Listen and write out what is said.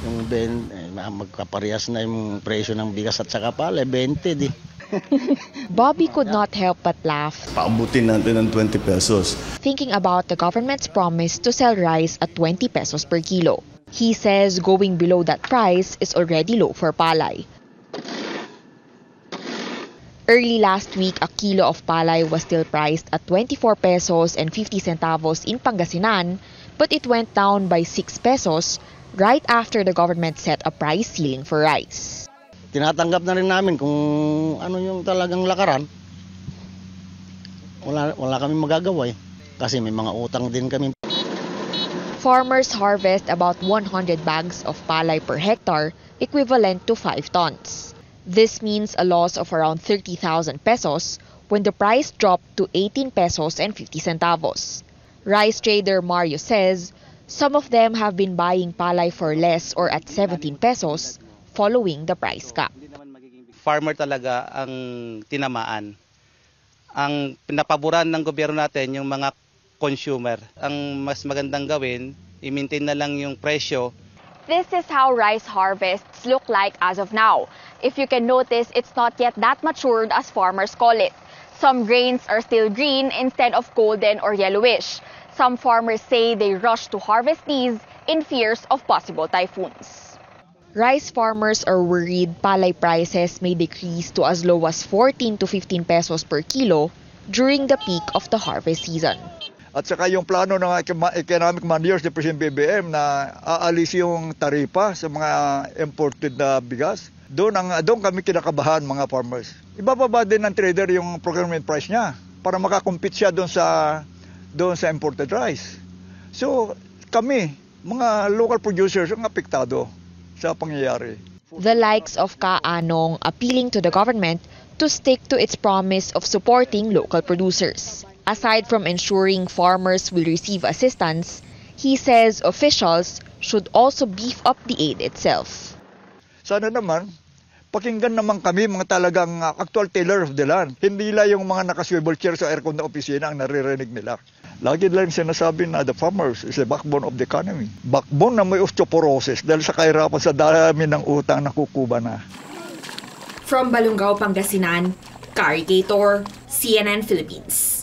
Yung magkaparehas na yung presyo ng bigas at saka palay, 20 di. Bobby could not help but laugh, Paabutin natin ng 20 pesos. thinking about the government's promise to sell rice at 20 pesos per kilo. He says going below that price is already low for palay. Early last week, a kilo of palay was still priced at 24 pesos and 50 centavos in Pangasinan, but it went down by 6 pesos right after the government set a price ceiling for rice. Tinatanggap na rin namin kung ano yung talagang lakaran. Wala kami magagawa kasi may mga utang din kami. Farmers harvest about 100 bags of palay per hectare, equivalent to 5 tons. This means a loss of around 30,000 pesos when the price dropped to 18 pesos and 50 centavos. Rice trader Mario says some of them have been buying palay for less or at 17 pesos following the price cap. Farmer talaga ang tinamaan. Ang pinapaboran ng gobyerno natin yung mga consumer. Ang mas magandang gawin, i-maintain na lang yung presyo. This is how rice harvests look like as of now. If you can notice, it's not yet that matured as farmers call it. Some grains are still green instead of golden or yellowish. Some farmers say they rush to harvest these in fears of possible typhoons. Rice farmers are worried palay prices may decrease to as low as 14 to 15 pesos per kilo during the peak of the harvest season. At saka yung plano ng economic managers ni President BBM na aalis yung taripa sa mga imported na bigas, doon kami kinakabahan mga farmers. Ibababa din ng trader yung procurement price niya para makakompete siya doon sa imported rice. So kami, mga local producers, ang apektado sa pangyayari. The likes of Ka Anong appealing to the government to stick to its promise of supporting local producers. Aside from ensuring farmers will receive assistance, he says officials should also beef up the aid itself. Sana naman, pakinggan naman kami mga talagang actual tiller of the land. Hindi lang yung mga naka-swivel chair sa aircon na opisina ang naririnig nila. Lagi lang sinasabi na the farmers is the backbone of the economy. Backbone na may osteoporosis dahil sa kahirapan sa dami ng utang na kukuba na. From Balungao, Pangasinan, Caricator, CNN Philippines.